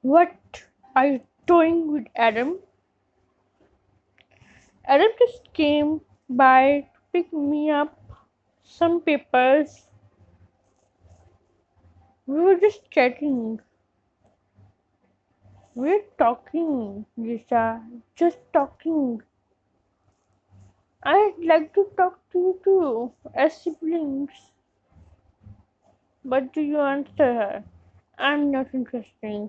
What are you doing with Adam? Adam just came by to pick me up some papers. We were just chatting. We're talking, Lisa. Just talking. I'd like to talk to you too, as siblings. But do you answer her? I'm not interested.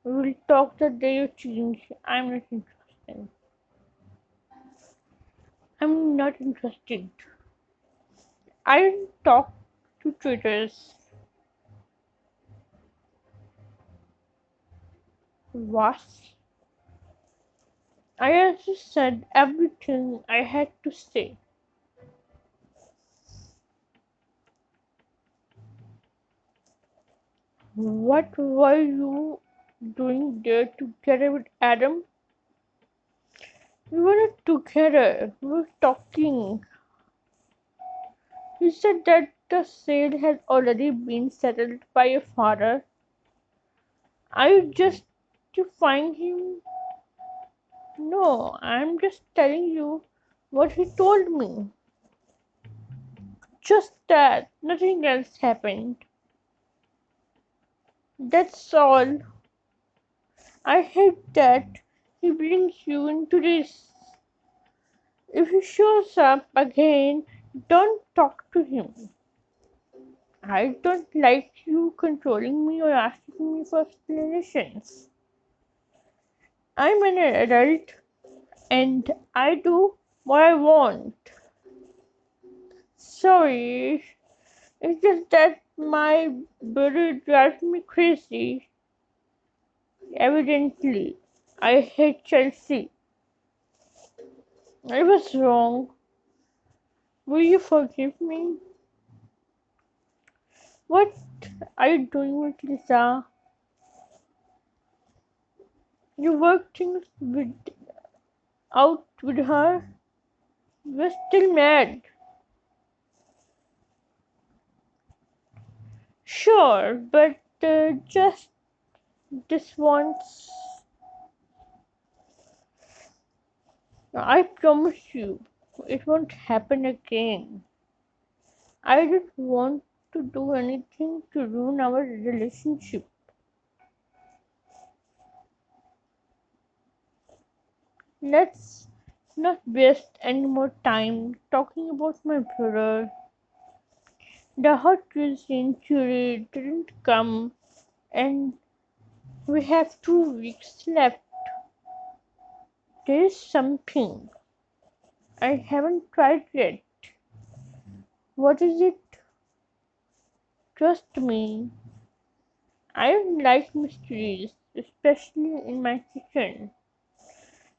We'll talk the day you change. I'm not interested. I'm not interested. I don't talk to traitors. What? I also said everything I had to say. What were you doing there together with Adam? We were not together. We were talking. He said that the sale had already been settled by your father. I just to find him. No, I'm just telling you what he told me. Just that. Nothing else happened. That's all. I hate that he brings you into this. If he shows up again, don't talk to him. I don't like you controlling me or asking me for explanations. I'm an adult and I do what I want. Sorry, it's just that my brother drives me crazy. Evidently, I hate Chelsea. I was wrong. Will you forgive me? What are you doing with Lisa? You work things out with her? We're still mad. Sure, but just this once. I promise you, it won't happen again. I don't want to do anything to ruin our relationship. Let's not waste any more time talking about my brother. The hot cuisine jury didn't come, and we have 2 weeks left. There is something I haven't tried yet. What is it? Trust me, I don't like mysteries, especially in my kitchen.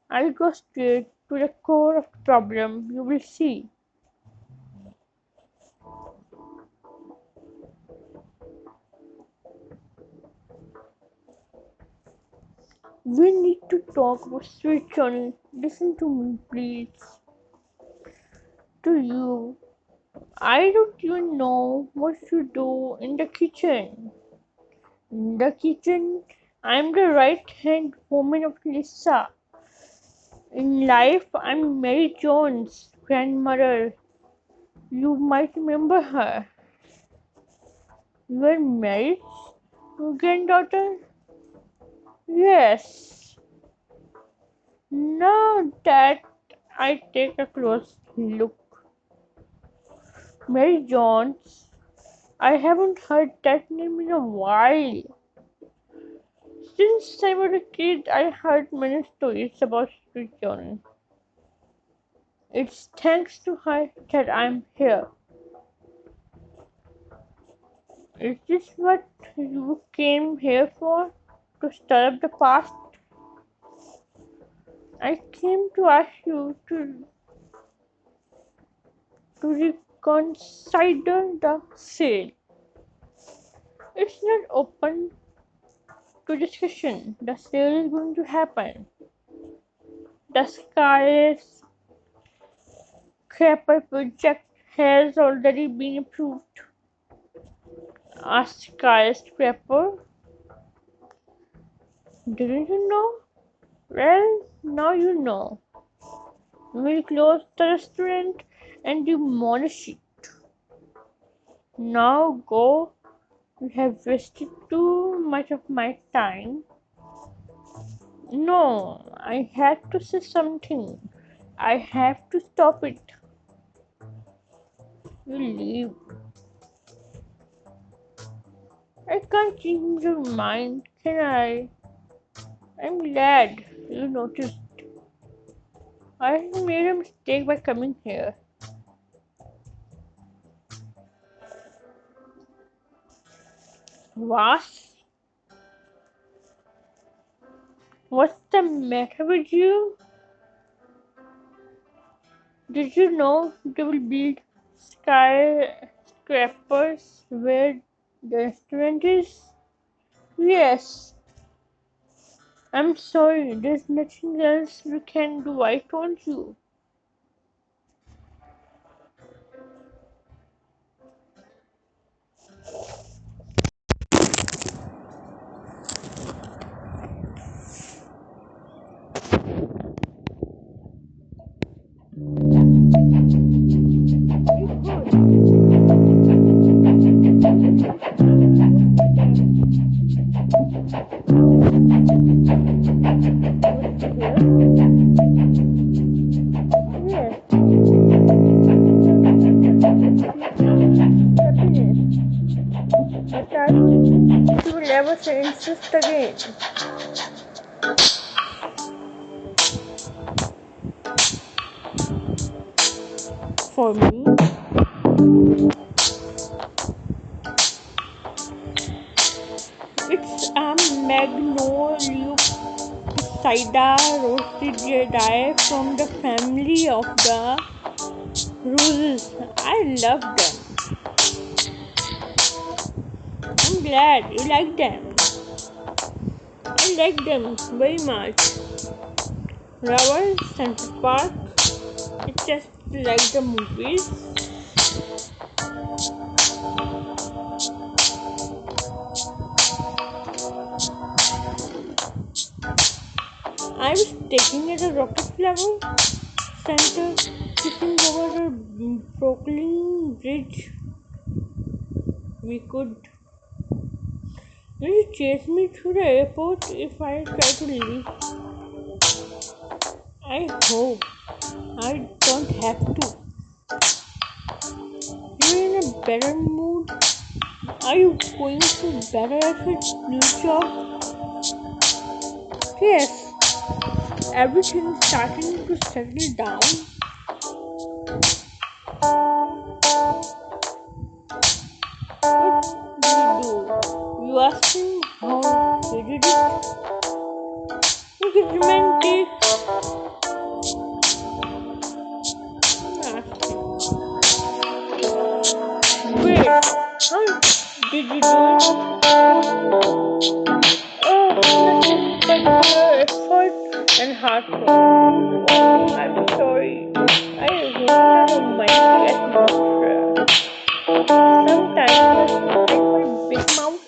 I'll go straight to the core of the problem. You will see. We need to talk about Sweet Johnny. Listen to me, please. To you. I don't even know what to do in the kitchen. In the kitchen, I'm the right hand woman of Lisa. In life, I'm Mary Jones' grandmother. You might remember her. You were Mary's granddaughter? Yes. Now that I take a close look, Mary Jones, I haven't heard that name in a while. Since I was a kid, I heard many stories about Sweet Johnny. It's thanks to her that I'm here. Is this what you came here for? To stir up the past? I came to ask you to reconsider the sale. It's not open to discussion. The sale is going to happen. The skyscraper project has already been approved. A skyscraper? Didn't you know? Well, now you know. We'll close the restaurant and demolish it. Now go. You have wasted too much of my time. No, I had to say something. I have to stop it. You leave. I can't change your mind, can I? I'm glad you noticed. I made a mistake by coming here. What? What's the matter with you? Did you know they will build skyscrapers where the restaurant is? Yes. I'm sorry, there's nothing else we can do. I told you. Yes. Happiness. But I you will never say insist again. For me, it's a magnolia Saida roasted jedi from the family of the roses. I love them. I'm glad you like them. I like them very much. Rubber Central Park. It's just like the movies. I was taking at the Rocket Flower Center, kissing over the Brooklyn Bridge. We could. Will you chase me through the airport if I try to leave? I hope I don't have to. You're in a better mood? Are you going to better at your new job? Yes, everything's starting to settle down. What do you do? You ask him how he did it? You get romantic. Ask him. Wait, how did you do it? Oh, nothing but your effort and hard work. Oh, I'm sorry. I ruined the romantic atmosphere. Sometimes I like my big mouth.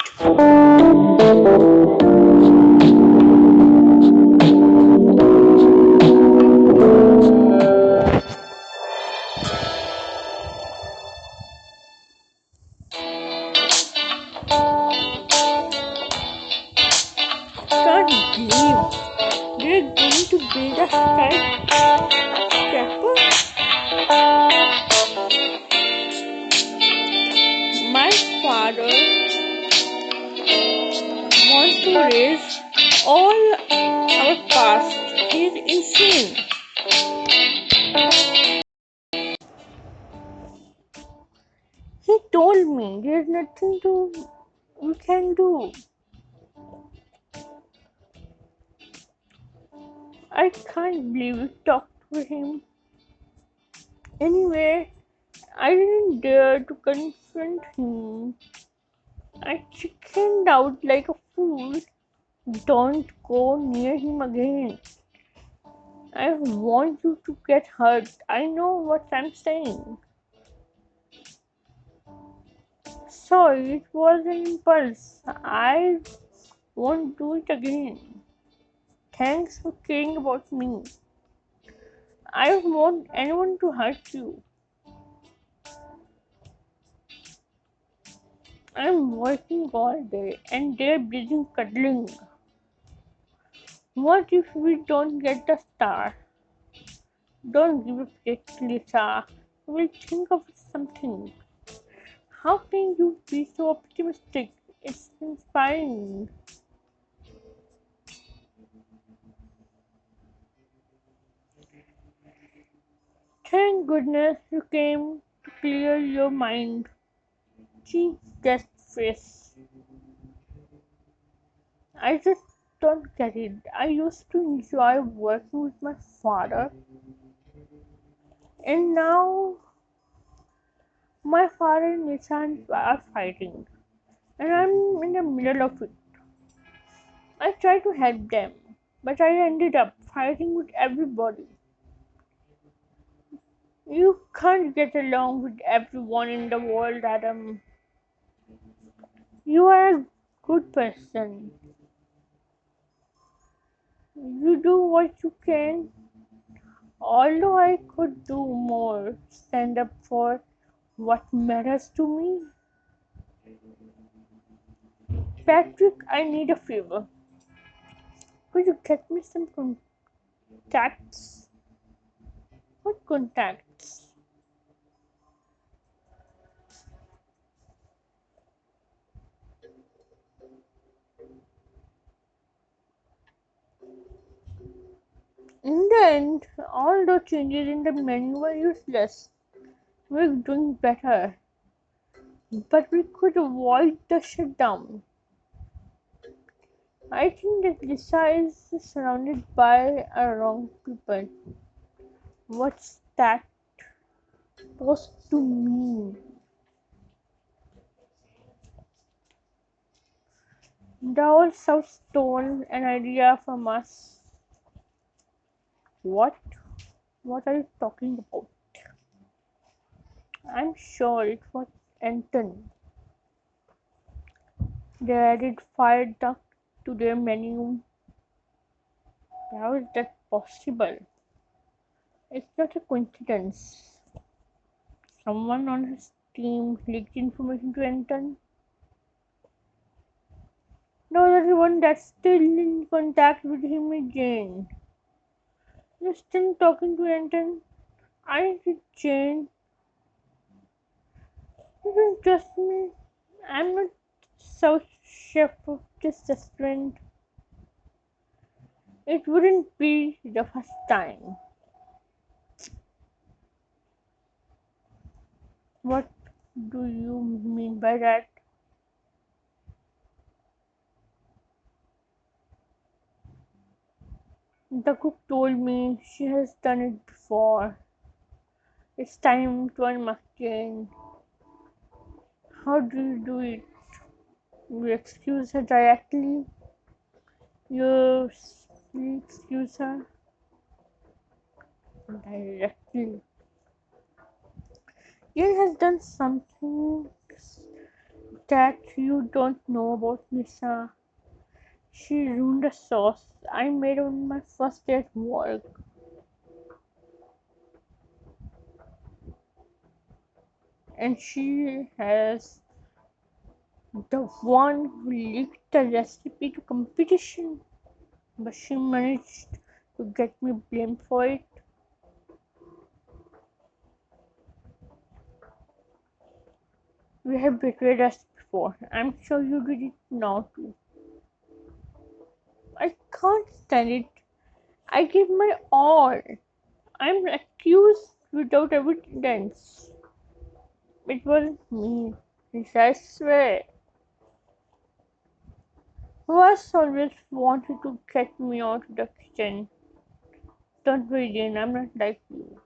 Can't believe they're going to build a skyscraper. My father wants to raise all our past. He's insane. He told me there's nothing to we can do. I can't believe you talked to him. Anyway, I didn't dare to confront him. I chickened out like a fool. Don't go near him again. I want you to get hurt. I know what I'm saying. Sorry, it was an impulse. I won't do it again. Thanks for caring about me. I don't want anyone to hurt you. I'm working all day and they're busy cuddling. What if we don't get the star? Don't give up yet, Lisa. We'll think of something. How can you be so optimistic? It's inspiring. Thank goodness you came to clear your mind. She just face. I just don't get it. I used to enjoy working with my father, and now my father and Nissan are fighting, and I'm in the middle of it. I try to help them, but I ended up fighting with everybody. You can't get along with everyone in the world, Adam. You are a good person. You do what you can. Although I could do more, stand up for what matters to me. Patrick, I need a favor. Could you get me some contacts? What contacts? In the end, all the changes in the menu were useless. We're doing better, but we could avoid the shutdown. I think that Lisa is surrounded by a wrong people. What's that supposed to mean? The old South stole an idea from us. What? What are you talking about? I'm sure it was Anton. They added fire duck to their menu. How is that possible? It's not a coincidence. Someone on his team leaked information to Anton. Now everyone that's still in contact with him is Jane. You're still talking to Anton? I did Jane. You don't trust me. I'm not sous chef of this restaurant. It wouldn't be the first time. What do you mean by that? The cook told me she has done it before. It's time to unmask Jane. How do you do it? You excuse her directly. You excuse her directly. Jane has done something that you don't know about Nissa. She ruined a sauce I made on my first day at work. And she has the one who leaked the recipe to competition, but she managed to get me blamed for it. We have betrayed us before. I'm sure you did it now too. I can't stand it. I gave my all. I'm accused without evidence. It wasn't me. I swear. Was always wanted to get me out of the kitchen. Don't worry, Jane, I'm not like you.